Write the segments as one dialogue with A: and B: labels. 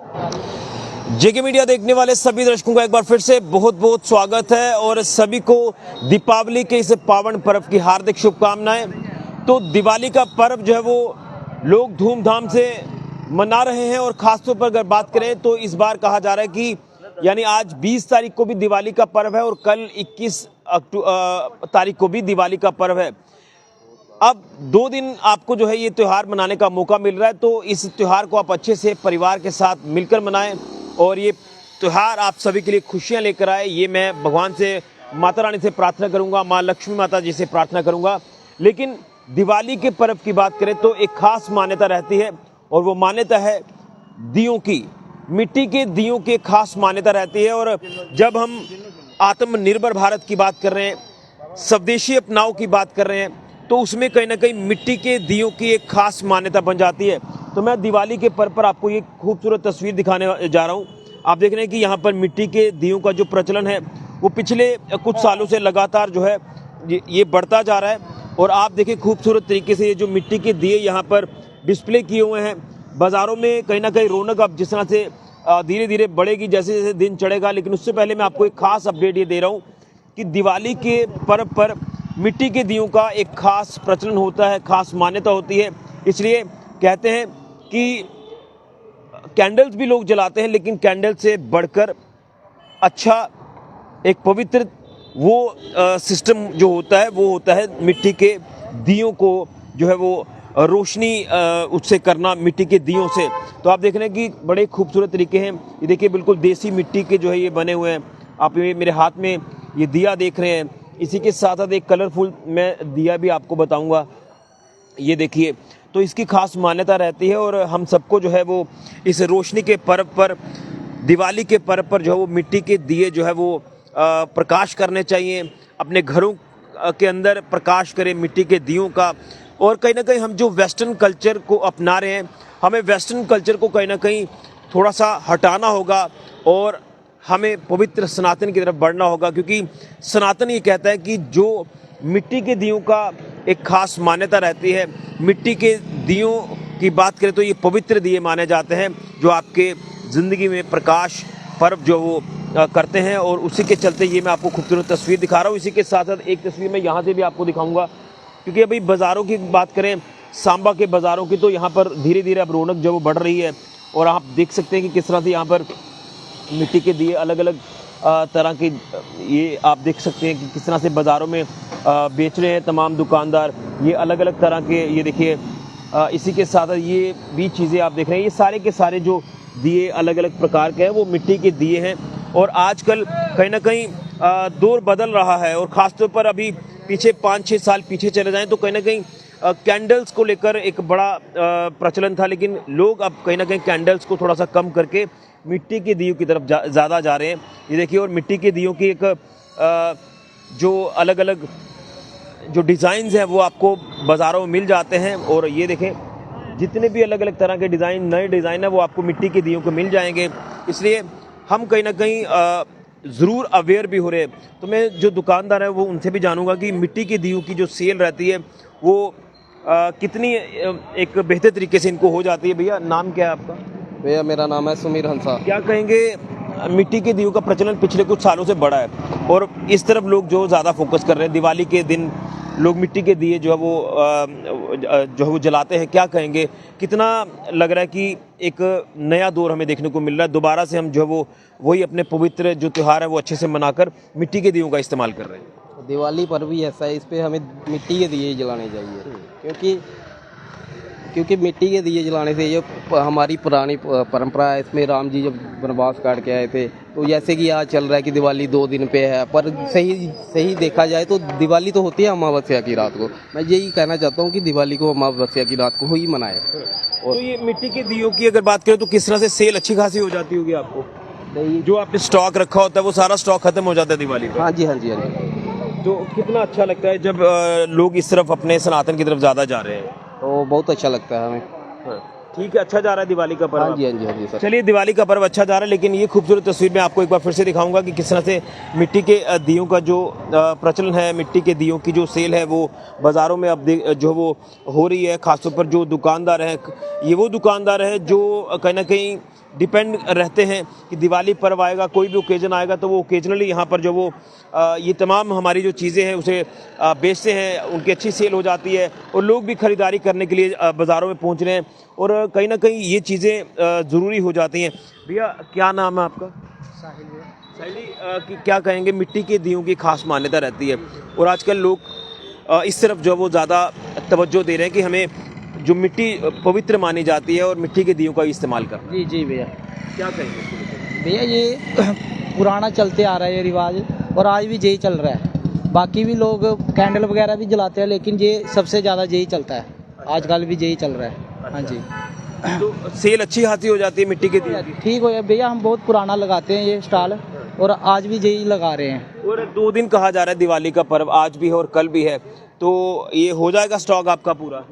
A: जेके media देखने वाले सभी दर्शकों का एक बार फिर से बहुत बहुत स्वागत है और सभी को दीपावली के इस पावन पर्व की हार्दिक शुभकामनाएं। तो दिवाली का पर्व जो है वो लोग धूमधाम से मना रहे हैं और खासतौर पर अगर बात करें तो इस बार कहा जा रहा है कि यानी आज 20 तारीख को भी दिवाली का पर्व है और कल 21 तारीख को भी दिवाली का पर्व है। अब 2 दिन आपको जो है ये त्यौहार मनाने का मौका मिल रहा है, तो इस त्यौहार को आप अच्छे से परिवार के साथ मिलकर मनाएं और ये त्यौहार आप सभी के लिए खुशियां लेकर आए। ये मैं भगवान से, माता रानी से प्रार्थना करूंगा, माँ लक्ष्मी माता जी से प्रार्थना करूंगा। लेकिन दिवाली के पर्व की बात करें तो एक खास मान्यता रहती है और वो मान्यता है दियों की, मिट्टी के दियों की खास मान्यता रहती है। और जब हम आत्मनिर्भर भारत की बात कर रहे हैं, स्वदेशी अपनाओ की बात कर रहे हैं, तो उसमें कहीं ना कहीं मिट्टी के दियों की एक खास मान्यता बन जाती है। तो मैं दिवाली के पर्व पर आपको ये खूबसूरत तस्वीर दिखाने जा रहा हूँ। आप देख रहे हैं कि यहाँ पर मिट्टी के दियों का जो प्रचलन है वो पिछले कुछ सालों से लगातार जो है ये बढ़ता जा रहा है। और आप देखिए खूबसूरत तरीके से ये जो मिट्टी के दिए यहाँ पर डिस्प्ले किए हुए हैं। बाज़ारों में कहीं ना कहीं रौनक अब जिस तरह से धीरे धीरे बढ़ेगी जैसे जैसे दिन चढ़ेगा। लेकिन उससे पहले मैं आपको एक खास अपडेट ये दे रहा हूँ कि दिवाली के पर्व पर मिट्टी के दियों का एक खास प्रचलन होता है, खास मान्यता होती है। इसलिए कहते हैं कि कैंडल्स भी लोग जलाते हैं, लेकिन कैंडल से बढ़कर अच्छा एक पवित्र वो सिस्टम जो होता है वो होता है मिट्टी के दियों को जो है वो रोशनी उससे करना, मिट्टी के दियों से। तो आप देख रहे हैं कि बड़े खूबसूरत तरीके हैं। ये देखिए बिल्कुल देसी मिट्टी के जो है ये बने हुए हैं। आप ये मेरे हाथ में ये दिया देख रहे हैं। इसी के साथ साथ एक कलरफुल मैं दिया भी आपको बताऊंगा, ये देखिए। तो इसकी खास मान्यता रहती है और हम सबको जो है वो इस रोशनी के पर्व पर, दिवाली के पर्व पर जो है वो मिट्टी के दिए जो है वो प्रकाश करने चाहिए। अपने घरों के अंदर प्रकाश करें मिट्टी के दियों का। और कहीं ना कहीं हम जो वेस्टर्न कल्चर को अपना रहे हैं, हमें वेस्टर्न कल्चर को कहीं ना कहीं थोड़ा सा हटाना होगा और हमें पवित्र सनातन की तरफ बढ़ना होगा। क्योंकि सनातन ये कहता है कि जो मिट्टी के दियों का एक खास मान्यता रहती है, मिट्टी के दियों की बात करें तो ये पवित्र दिए माने जाते हैं जो आपके ज़िंदगी में प्रकाश पर्व जो वो करते हैं। और उसी के चलते ये मैं आपको खूबसूरत तस्वीर दिखा रहा हूँ। इसी के साथ साथ एक तस्वीर मैं यहाँ से भी आपको दिखाऊंगा, क्योंकि अभी बाज़ारों की बात करें, सांबा के बाज़ारों की, तो यहाँ पर धीरे धीरे अब रौनक जो वो बढ़ रही है। और आप देख सकते हैं कि किस तरह से यहाँ पर मिट्टी के दिए अलग अलग तरह के, ये आप देख सकते हैं कि किस तरह से बाज़ारों में बेच रहे हैं तमाम दुकानदार ये अलग अलग तरह के। ये देखिए इसी के साथ ये भी चीज़ें आप देख रहे हैं, ये सारे के सारे जो दिए अलग अलग प्रकार के हैं वो मिट्टी के दिए हैं। और आजकल कहीं ना कहीं दौर बदल रहा है और ख़ासतौर पर अभी पीछे 5-6 साल पीछे चले जाएँ तो कहीं ना कहीं कैंडल्स को लेकर एक बड़ा प्रचलन था। लेकिन लोग अब कहीं ना कहीं कैंडल्स को थोड़ा सा कम करके मिट्टी के दियों की तरफ ज़्यादा जा रहे हैं। ये देखिए, और मिट्टी के दियों की एक जो अलग अलग जो डिज़ाइंस हैं वो आपको बाज़ारों में मिल जाते हैं। और ये देखें जितने भी अलग अलग तरह के डिज़ाइन, नए डिज़ाइन है वो आपको मिट्टी के दियों को मिल जाएंगे। इसलिए हम कहीं ना कहीं ज़रूर अवेयर भी हो रहे हैं। तो मैं जो दुकानदार है वो उनसे भी जानूंगा कि मिट्टी के दियों की जो सेल रहती है वो कितनी एक बेहतर तरीके से इनको हो जाती है। भैया नाम क्या है आपका?
B: भैया मेरा नाम है सुमीर हंसा।
A: क्या कहेंगे, मिट्टी के दियों का प्रचलन पिछले कुछ सालों से बढ़ा है और इस तरफ लोग जो ज़्यादा फोकस कर रहे हैं, दिवाली के दिन लोग मिट्टी के दिए जो है वो जलाते हैं। क्या कहेंगे, कितना लग रहा है कि एक नया दौर हमें देखने को मिल रहा है, दोबारा से हम जो है वो वही अपने पवित्र जो त्यौहार है वो अच्छे से मनाकर मिट्टी के दियों का इस्तेमाल कर रहे हैं?
B: दिवाली पर भी ऐसा है, इस पे हमें मिट्टी के दिए जलाने चाहिए, क्योंकि मिट्टी के दिए जलाने से ये हमारी पुरानी परंपरा है। इसमें राम जी जब वनवास काट के आए थे, तो जैसे कि आज चल रहा है कि दिवाली 2 दिन पे है, पर सही देखा जाए तो दिवाली तो होती है अमावस्या की रात को। मैं यही कहना चाहता हूँ कि दिवाली को अमावस्या की रात को ही मनाए।
A: और तो ये मिट्टी के दियों की अगर बात करें तो किस तरह से सेल अच्छी खासी हो जाती होगी आपको? जो आपने स्टॉक रखा होता है वो सारा स्टॉक खत्म हो जाता है दिवाली पे?
B: हाँ जी, हाँ जी, हाँ जी।
A: तो कितना अच्छा लगता है जब लोग इस तरफ अपने सनातन की तरफ ज़्यादा जा रहे हैं?
B: तो बहुत अच्छा लगता है हमें।
A: हाँ, ठीक है, अच्छा जा रहा है दिवाली का पर्व।
B: हाँ जी, हाँ जी, हाँ जी सर।
A: चलिए, दिवाली का पर्व अच्छा जा रहा है। लेकिन ये खूबसूरत तस्वीर मैं आपको एक बार फिर से दिखाऊंगा कि किस तरह से मिट्टी के दियों का जो प्रचलन है, मिट्टी के दियों की जो सेल है वो बाज़ारों में अब जो वो हो रही है। खासतौर पर जो दुकानदार हैं, ये वो दुकानदार हैं जो कहीं ना कहीं डिपेंड रहते हैं कि दिवाली पर्व आएगा, कोई भी ओकेजन आएगा तो वो ओकेजनली यहाँ पर जो वो ये तमाम हमारी जो चीज़ें हैं उसे बेचते हैं, उनकी अच्छी सेल हो जाती है और लोग भी ख़रीदारी करने के लिए बाज़ारों में पहुँच रहे हैं और कहीं ना कहीं ये चीज़ें ज़रूरी हो जाती हैं। भैया क्या नाम है आपका? साहिल जी, कि क्या कहेंगे, मिट्टी के दियों की खास मान्यता रहती है और आजकल लोग इस तरफ जो वो ज़्यादा तवज्जो दे रहे हैं कि हमें जो मिट्टी पवित्र मानी जाती है और मिट्टी के दियों का इस्तेमाल करना।
B: जी जी भैया,
A: क्या कहेंगे
B: भैया ये पुराना चलते आ रहा है ये रिवाज और आज भी यही चल रहा है। बाकी भी लोग कैंडल वगैरह भी जलाते हैं लेकिन ये सबसे ज़्यादा यही चलता है, आजकल भी यही चल रहा है। हाँ जी,
A: तो सेल अच्छी खासी हो जाती है मिट्टी के दियों की?
B: ठीक हो गया भैया, हम बहुत पुराना लगाते हैं ये स्टॉल और आज भी यही लगा रहे हैं।
A: और 2 दिन कहा जा रहा है दिवाली का पर्व, आज भी है और कल भी है, तो ये हो जाएगा स्टॉक आपका पूरा?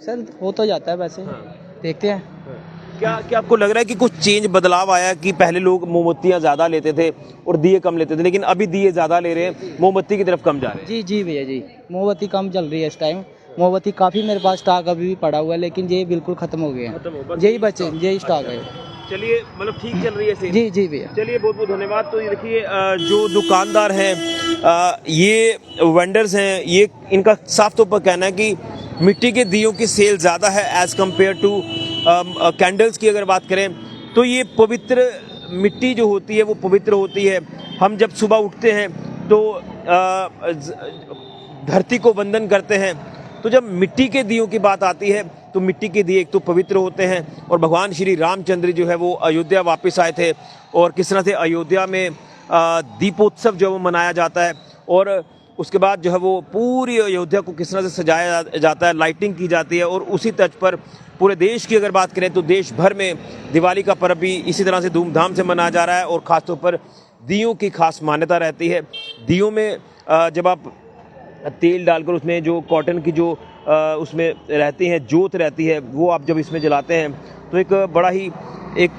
B: सर हो तो जाता है वैसे, देखते हैं।
A: क्या क्या आपको लग रहा है कि कुछ चेंज बदलाव आया कि पहले लोग मोमबत्तियां ज़्यादा लेते थे और दिए कम लेते थे, लेकिन अभी दिए ज़्यादा ले रहे हैं, मोमबत्ती की तरफ कम जा रहे हैं?
B: जी जी भैया जी, मोमबत्ती कम चल रही है इस टाइम। मोमबत्ती काफ़ी मेरे पास स्टॉक अभी भी पड़ा हुआ है लेकिन ये बिल्कुल ख़त्म हो गया है, यही बचे, यही स्टॉक है।
A: चलिए, मतलब ठीक चल रही है सेल?
B: जी जी भैया।
A: चलिए, बहुत बहुत धन्यवाद। तो ये देखिए, जो दुकानदार हैं, ये वेंडर्स हैं, ये इनका साफ तौर पर कहना है कि मिट्टी के दियों की सेल ज़्यादा है एज़ कम्पेयर टू कैंडल्स की अगर बात करें तो ये पवित्र मिट्टी जो होती है वो पवित्र होती है। हम जब सुबह उठते हैं तो धरती को वंदन करते हैं, तो जब मिट्टी के दियों की बात आती है तो मिट्टी के दिए एक तो पवित्र होते हैं और भगवान श्री रामचंद्र जो है वो अयोध्या वापस आए थे और किस तरह से अयोध्या में दीपोत्सव जो वो मनाया जाता है और उसके बाद जो है वो पूरी अयोध्या को किस तरह से सजाया जाता है, लाइटिंग की जाती है और उसी तर्ज पर पूरे देश की अगर बात करें तो देश भर में दिवाली का पर्व भी इसी तरह से धूमधाम से मनाया जा रहा है और ख़ासतौर पर दियों की खास मान्यता रहती है। दियों में जब आप तेल डालकर उसमें जो कॉटन की जो उसमें रहती हैं, जोत रहती है, वो आप जब इसमें जलाते हैं तो एक बड़ा ही एक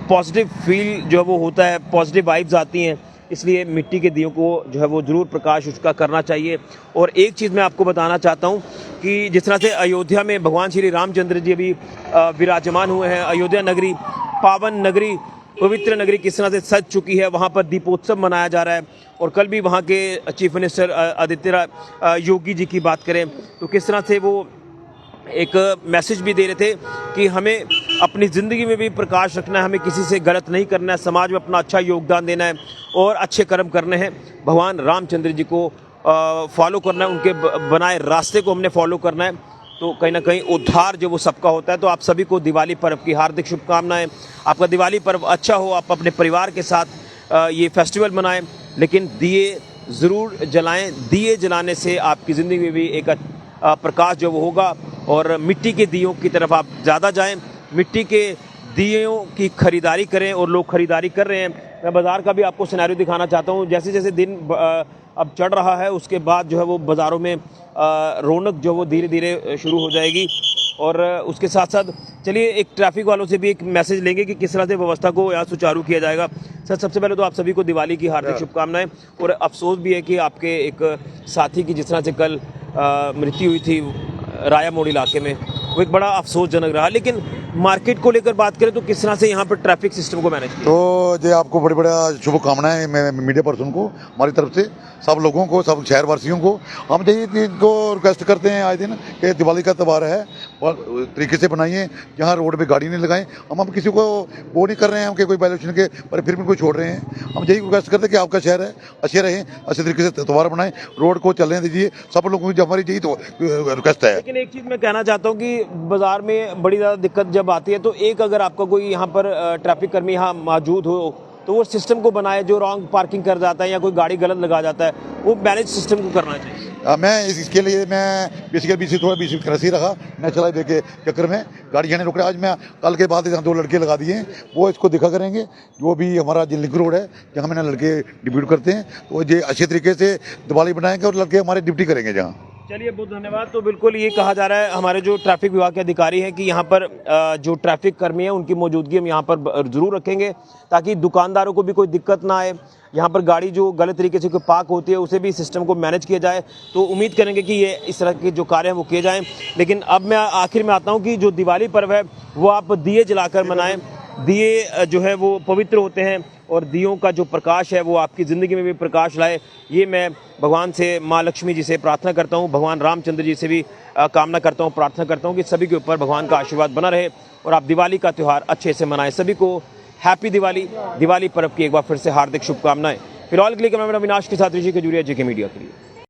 A: पॉजिटिव फील जो है वो होता है, पॉजिटिव वाइब्स आती हैं। इसलिए मिट्टी के दियों को जो है वो ज़रूर प्रकाश उसका करना चाहिए। और एक चीज़ मैं आपको बताना चाहता हूँ कि जिस तरह से अयोध्या में भगवान श्री रामचंद्र जी अभी विराजमान हुए हैं, अयोध्या नगरी पावन नगरी, पवित्र नगरी किस तरह से सज चुकी है, वहाँ पर दीपोत्सव मनाया जा रहा है और कल भी वहाँ के चीफ मिनिस्टर आदित्य योगी जी की बात करें तो किस तरह से वो एक मैसेज भी दे रहे थे कि हमें अपनी ज़िंदगी में भी प्रकाश रखना है, हमें किसी से गलत नहीं करना है, समाज में अपना अच्छा योगदान देना है और अच्छे कर्म करने हैं, भगवान रामचंद्र जी को फॉलो करना है, उनके बनाए रास्ते को हमने फॉलो करना है, तो कहीं ना कहीं उद्धार जो वो सबका होता है। तो आप सभी को दिवाली पर्व की हार्दिक शुभकामनाएं। आपका दिवाली पर्व अच्छा हो, आप अपने परिवार के साथ ये फेस्टिवल मनाएं, लेकिन दिए ज़रूर जलाएं। दिए जलाने से आपकी ज़िंदगी में भी एक प्रकाश जो वो होगा और मिट्टी के दियों की तरफ आप ज़्यादा जाएं, मिट्टी के दियों की खरीदारी करें और लोग खरीदारी कर रहे हैं। मैं बाज़ार का भी आपको सिनेरियो दिखाना चाहता हूँ। जैसे जैसे दिन अब चढ़ रहा है उसके बाद जो है वो बाज़ारों में रौनक जो वो धीरे धीरे शुरू हो जाएगी और उसके साथ साथ चलिए एक ट्रैफिक वालों से भी एक मैसेज लेंगे कि किस तरह से व्यवस्था को यहाँ सुचारू किया जाएगा। सर, सबसे पहले तो आप सभी को दिवाली की हार्दिक शुभकामनाएं और अफसोस भी है कि आपके एक साथी की जिस तरह से कल मृत्यु हुई थी राया मोड़ इलाके में, वो एक बड़ा अफसोसजनक रहा। लेकिन मार्केट को लेकर बात करें तो किस तरह से यहाँ पर ट्रैफिक सिस्टम को मैनेज किया?
C: तो जी आपको बड़ी बड़ा शुभकामनाएं मैं मीडिया पर्सन को, हमारी तरफ से सब लोगों को, सब शहर वासियों को हम यही इनको रिक्वेस्ट करते हैं आए दिन कि दिवाली का त्यौहार है और तरीके से बनाइए, जहाँ रोड पे गाड़ी नहीं लगाएं। हम किसी को वो नहीं कर रहे हैं हम कि कोई वायलेशन के, पर फिर भी उनको छोड़ रहे हैं। हम यही रिक्वेस्ट करते हैं कि आपका शहर है, अच्छे रहें, अच्छे तरीके से त्यौहार बनाएं, रोड को चलने दीजिए, सब लोगों की हमारी यही तो रिक्वेस्ट है।
A: लेकिन एक चीज़ मैं कहना चाहता हूँ कि बाज़ार में बड़ी ज़्यादा दिक्कत जब आती है तो एक अगर आपका कोई यहाँ पर ट्रैफिक कर्मी यहाँ मौजूद हो तो वो सिस्टम को बनाए, जो रॉन्ग पार्किंग कर जाता है या कोई गाड़ी गलत लगा जाता है वो मैनेज सिस्टम को करना चाहिए।
C: मैं इसके लिए मैं बेसिकली थोड़ा बीच रसी रखा, मैं चला दे के चक्कर में गाड़ियाँ नहीं रोक रहा। आज मैं कल के बाद यहाँ 2 लड़के लगा दिए हैं, वो इसको दिखा करेंगे। जो भी हमारा जो लिंक रोड है जहाँ मैंने लड़के डिप्यूट करते हैं तो ये अच्छे तरीके से दिवाली बनाएंगे और लड़के हमारे ड्यूटी करेंगे जहाँ।
A: चलिए, बहुत धन्यवाद। तो बिल्कुल ये कहा जा रहा है हमारे जो ट्रैफिक विभाग के अधिकारी हैं कि यहाँ पर जो ट्रैफिक कर्मी हैं उनकी मौजूदगी हम यहाँ पर ज़रूर रखेंगे ताकि दुकानदारों को भी कोई दिक्कत ना आए। यहाँ पर गाड़ी जो गलत तरीके से कोई पार्क होती है उसे भी सिस्टम को मैनेज किया जाए, तो उम्मीद करेंगे कि ये इस तरह के जो कार्य हैं वो किए जाएँ। लेकिन अब मैं आखिर में आता हूँ कि जो दिवाली पर्व है वो आप दिए जलाकर मनाएँ, दिए जो है वो पवित्र होते हैं और दियों का जो प्रकाश है वो आपकी ज़िंदगी में भी प्रकाश लाए। ये मैं भगवान से, माँ लक्ष्मी जी से प्रार्थना करता हूँ, भगवान रामचंद्र जी से भी कामना करता हूँ, प्रार्थना करता हूँ कि सभी के ऊपर भगवान का आशीर्वाद बना रहे और आप दिवाली का त्यौहार अच्छे से मनाएं। सभी को हैप्पी दिवाली, दिवाली पर्व की एक बार फिर से हार्दिक शुभकामनाएं। फिलहाल के लिए कैमरामैन अविनाश के साथ ऋषि खजूरिया, जेके मीडिया के लिए।